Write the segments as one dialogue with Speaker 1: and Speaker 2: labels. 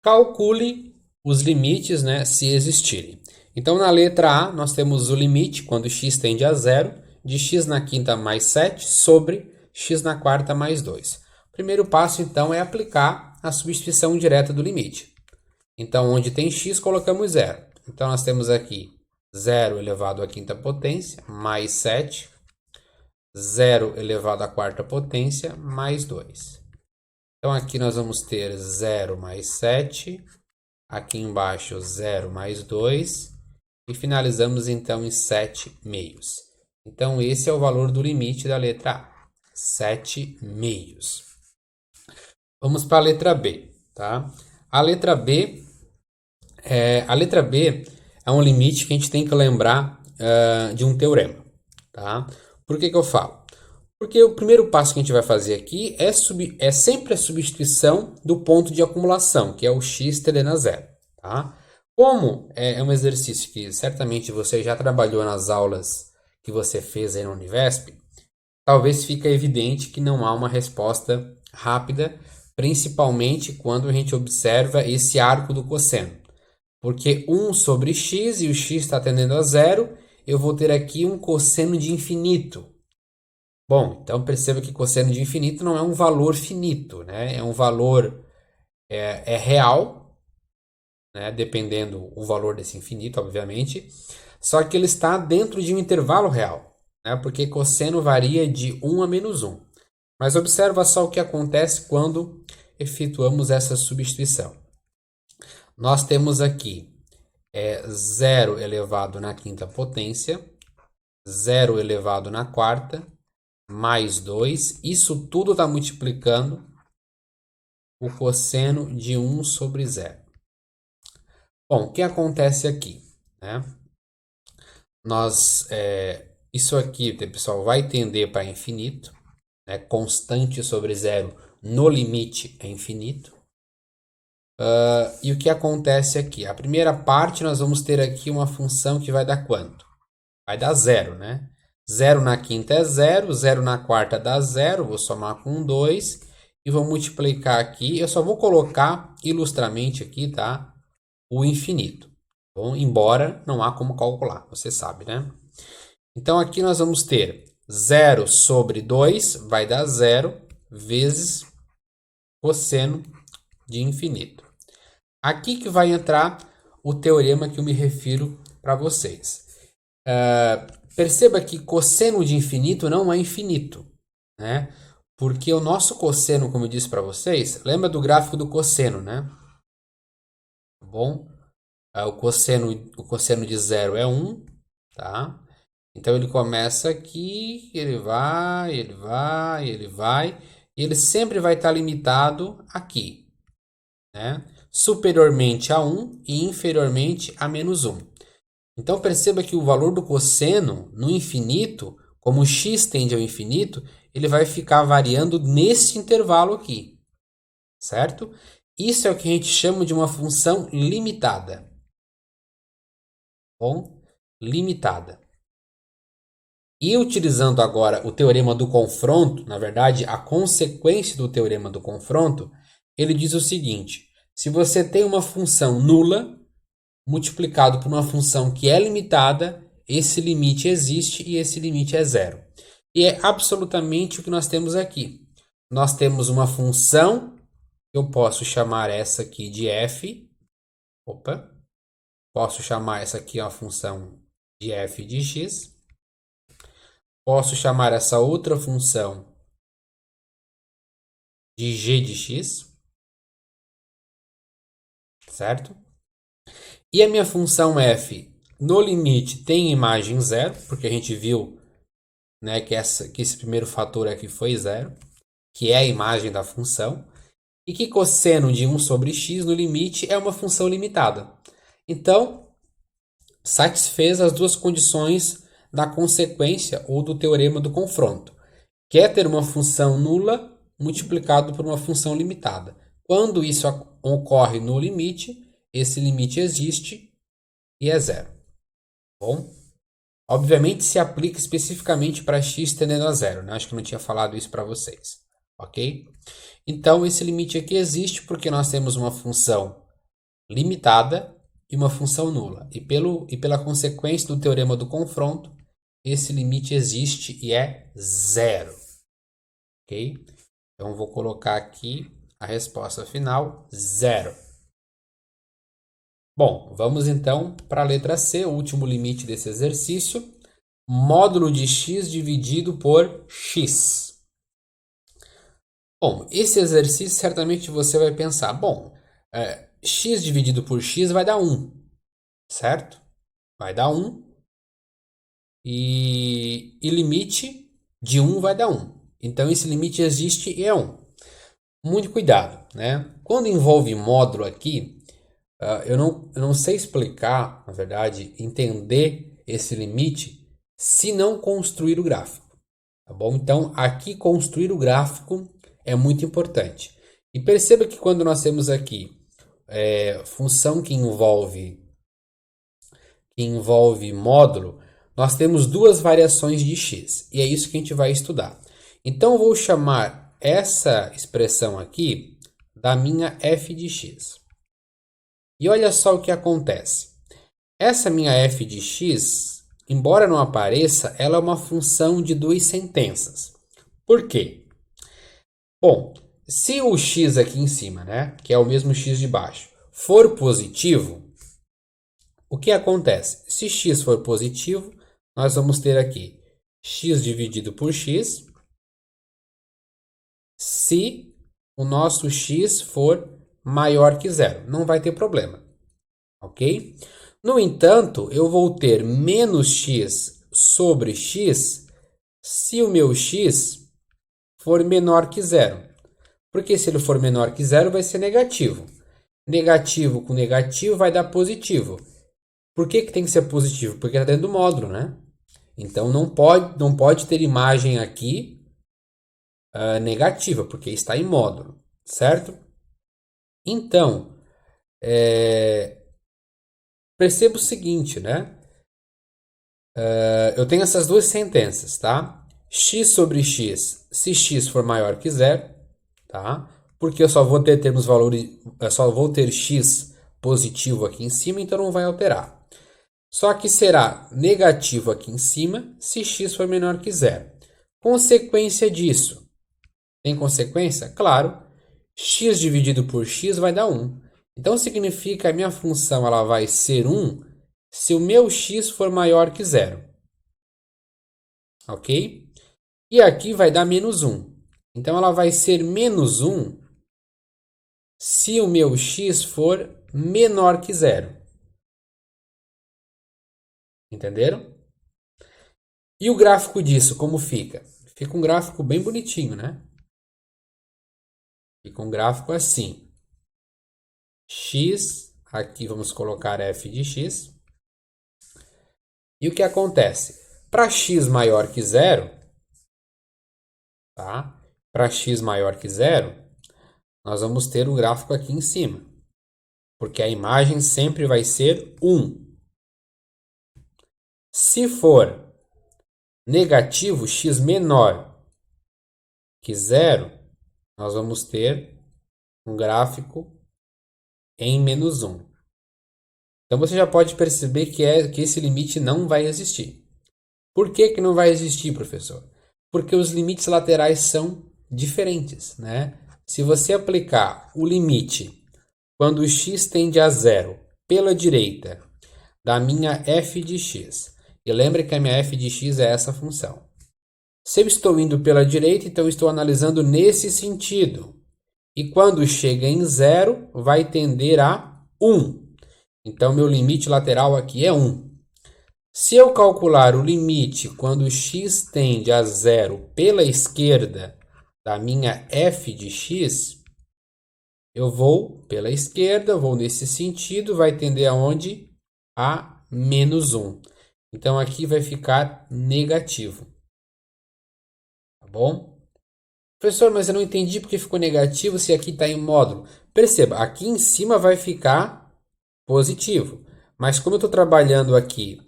Speaker 1: Calcule os limites, né, se existirem. Então, na letra A, nós temos o limite, quando x tende a zero, de x na quinta mais 7 sobre x na quarta mais 2. O primeiro passo, então, é aplicar a substituição direta do limite. Então, onde tem x, colocamos zero. Então, nós temos aqui 0 elevado à quinta potência, mais 7, 0 elevado à quarta potência, mais 2. Então, aqui nós vamos ter 0 mais 7, aqui embaixo 0 mais 2, e finalizamos então em 7 meios. Então, esse é o valor do limite da letra A, 7 meios. Vamos para a letra B, tá? A letra B é um limite que a gente tem que lembrar de um teorema, tá? Por que eu falo? Porque o primeiro passo que a gente vai fazer aqui é sempre a substituição do ponto de acumulação, que é o x tendendo a zero, tá? Como é um exercício que certamente você já trabalhou nas aulas que você fez aí na Univesp, talvez fique evidente que não há uma resposta rápida, principalmente quando a gente observa esse arco do cosseno. Porque 1 sobre x e o x está tendendo a zero, eu vou ter aqui um cosseno de infinito. Bom, então perceba que cosseno de infinito não é um valor finito, né? É um valor real, né? Dependendo o valor desse infinito, obviamente. Só que ele está dentro de um intervalo real, né? Porque cosseno varia de 1 a menos 1. Mas observa só o que acontece quando efetuamos essa substituição. Nós temos aqui 0 elevado na quinta potência, 0 elevado na quarta, mais 2. Isso tudo está multiplicando o cosseno de 1 sobre 0. Bom, o que acontece aqui? Né? Isso aqui, pessoal, vai tender para infinito. Né? Constante sobre 0 no limite é infinito. E o que acontece aqui? A primeira parte nós vamos ter aqui uma função que vai dar quanto? Vai dar 0, né? 0 na quinta é 0, 0 na quarta dá 0, vou somar com 2 e vou multiplicar aqui. Eu só vou colocar ilustramente aqui, tá? O infinito. Bom, embora não há como calcular, você sabe, né? Então aqui nós vamos ter 0 sobre 2 vai dar 0 vezes cosseno de infinito. Aqui que vai entrar o teorema que eu me refiro para vocês. Perceba que cosseno de infinito não é infinito, né? Porque o nosso cosseno, como eu disse para vocês, lembra do gráfico do cosseno, né? Tá bom? O cosseno de zero é 1, tá? Então ele começa aqui, ele vai, ele vai, ele vai, e ele sempre vai estar limitado aqui, né? Superiormente a 1 e inferiormente a menos 1. Então perceba que o valor do cosseno no infinito, como x tende ao infinito, ele vai ficar variando nesse intervalo aqui, certo? Isso é o que a gente chama de uma função limitada. Bom, limitada. E utilizando agora o teorema do confronto, na verdade, a consequência do teorema do confronto, ele diz o seguinte: se você tem uma função nula multiplicado por uma função que é limitada, esse limite existe e esse limite é zero. E é absolutamente o que nós temos aqui. Nós temos uma função, eu posso chamar essa aqui de f. Posso chamar essa aqui uma função de f de x. Posso chamar essa outra função de g de x. Certo? E a minha função f, no limite, tem imagem zero, porque a gente viu, né, que esse primeiro fator aqui foi zero, que é a imagem da função, e que cosseno de 1 sobre x no limite é uma função limitada. Então, satisfez as duas condições da consequência ou do teorema do confronto. Quer ter uma função nula multiplicado por uma função limitada. Quando isso ocorre no limite, esse limite existe e é zero. Bom, obviamente se aplica especificamente para x tendendo a zero, né? Acho que eu não tinha falado isso para vocês, ok? Então esse limite aqui existe porque nós temos uma função limitada e uma função nula. E pela consequência do teorema do confronto, esse limite existe e é zero. Ok? Então, vou colocar aqui a resposta final, zero. Bom, vamos então para a letra C, o último limite desse exercício. Módulo de x dividido por x. Bom, esse exercício certamente você vai pensar, bom, x dividido por x vai dar 1, certo? Vai dar 1 e limite de 1 vai dar 1. Então, esse limite existe e é 1. Muito cuidado, né? Quando envolve módulo aqui, eu não sei explicar, na verdade, entender esse limite se não construir o gráfico, tá bom? Então, aqui construir o gráfico é muito importante. E perceba que quando nós temos aqui função que envolve módulo, nós temos duas variações de x, e é isso que a gente vai estudar. Então, eu vou chamar essa expressão aqui da minha f de x. E olha só o que acontece. Essa minha f de x, embora não apareça, ela é uma função de duas sentenças. Por quê? Bom, se o x aqui em cima, né, que é o mesmo x de baixo, for positivo, o que acontece? Se x for positivo, nós vamos ter aqui x dividido por x, se o nosso x for maior que zero. Não vai ter problema, ok? No entanto, eu vou ter menos x sobre x se o meu x for menor que zero. Porque se ele for menor que zero, vai ser negativo. Negativo com negativo vai dar positivo. Por que tem que ser positivo? Porque está dentro do módulo, né? Então não pode ter imagem aqui negativa, porque está em módulo, certo? Então, perceba o seguinte, né? Eu tenho essas duas sentenças, tá? X sobre x, se x for maior que zero, tá? Porque eu só vou ter termos valores, eu só vou ter x positivo aqui em cima, então não vai alterar. Só que será negativo aqui em cima se x for menor que zero. Consequência disso. Tem consequência? Claro. X dividido por x vai dar 1. Então significa que a minha função ela vai ser 1 se o meu x for maior que zero. Ok? E aqui vai dar menos 1. Então ela vai ser menos 1 se o meu x for menor que zero. Entenderam? E o gráfico disso, como fica? Fica um gráfico bem bonitinho, né? Fica um gráfico assim. X, aqui vamos colocar f de x. E o que acontece? Para x maior que zero, tá? Para x maior que zero, nós vamos ter um gráfico aqui em cima. Porque a imagem sempre vai ser 1. Se for negativo, x menor que zero, nós vamos ter um gráfico em menos 1. Então você já pode perceber que esse limite não vai existir. Por que não vai existir, professor? Porque os limites laterais são diferentes, né? Se você aplicar o limite quando x tende a zero pela direita da minha f de x, e lembre que a minha f de x é essa função. Se eu estou indo pela direita, então estou analisando nesse sentido. E quando chega em zero, vai tender a 1. Então, meu limite lateral aqui é 1. Se eu calcular o limite quando x tende a zero pela esquerda da minha f de x, eu vou pela esquerda, vou nesse sentido, vai tender aonde? A menos 1. Então, aqui vai ficar negativo. Tá bom? Professor, mas eu não entendi porque ficou negativo se aqui está em módulo. Perceba, aqui em cima vai ficar positivo. Mas como eu estou trabalhando aqui,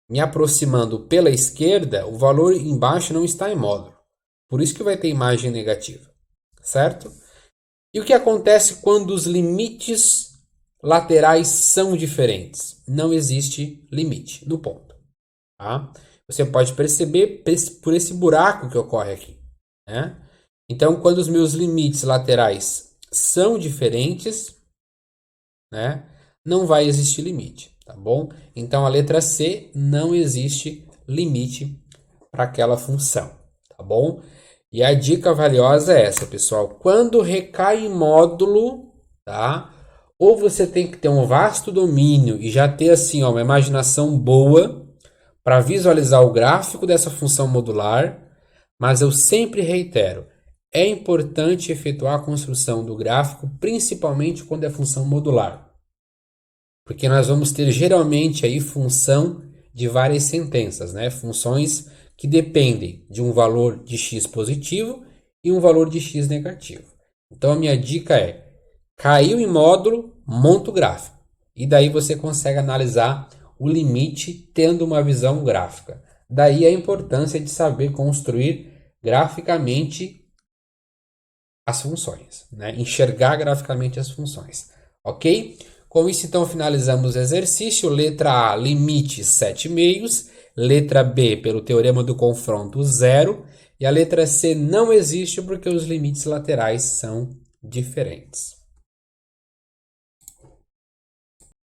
Speaker 1: me aproximando pela esquerda, o valor embaixo não está em módulo. Por isso que vai ter imagem negativa. Certo? E o que acontece quando os limites laterais são diferentes. Não existe limite no ponto. Tá? Você pode perceber por esse buraco que ocorre aqui. Né? Então, quando os meus limites laterais são diferentes, né, não vai existir limite, tá bom? Então, a letra C, não existe limite para aquela função, tá bom? E a dica valiosa é essa, pessoal. Quando recai em módulo, tá? Ou você tem que ter um vasto domínio e já ter assim, ó, uma imaginação boa para visualizar o gráfico dessa função modular, mas eu sempre reitero, é importante efetuar a construção do gráfico, principalmente quando é função modular. Porque nós vamos ter geralmente aí função de várias sentenças, né? Funções que dependem de um valor de x positivo e um valor de x negativo. Então a minha dica é, caiu em módulo, monta o gráfico. E daí você consegue analisar o limite tendo uma visão gráfica. Daí a importância de saber construir graficamente as funções, né? Enxergar graficamente as funções, ok? Com isso, então, finalizamos o exercício. Letra A, limite 7/2. Letra B, pelo teorema do confronto, 0. E a letra C não existe porque os limites laterais são diferentes.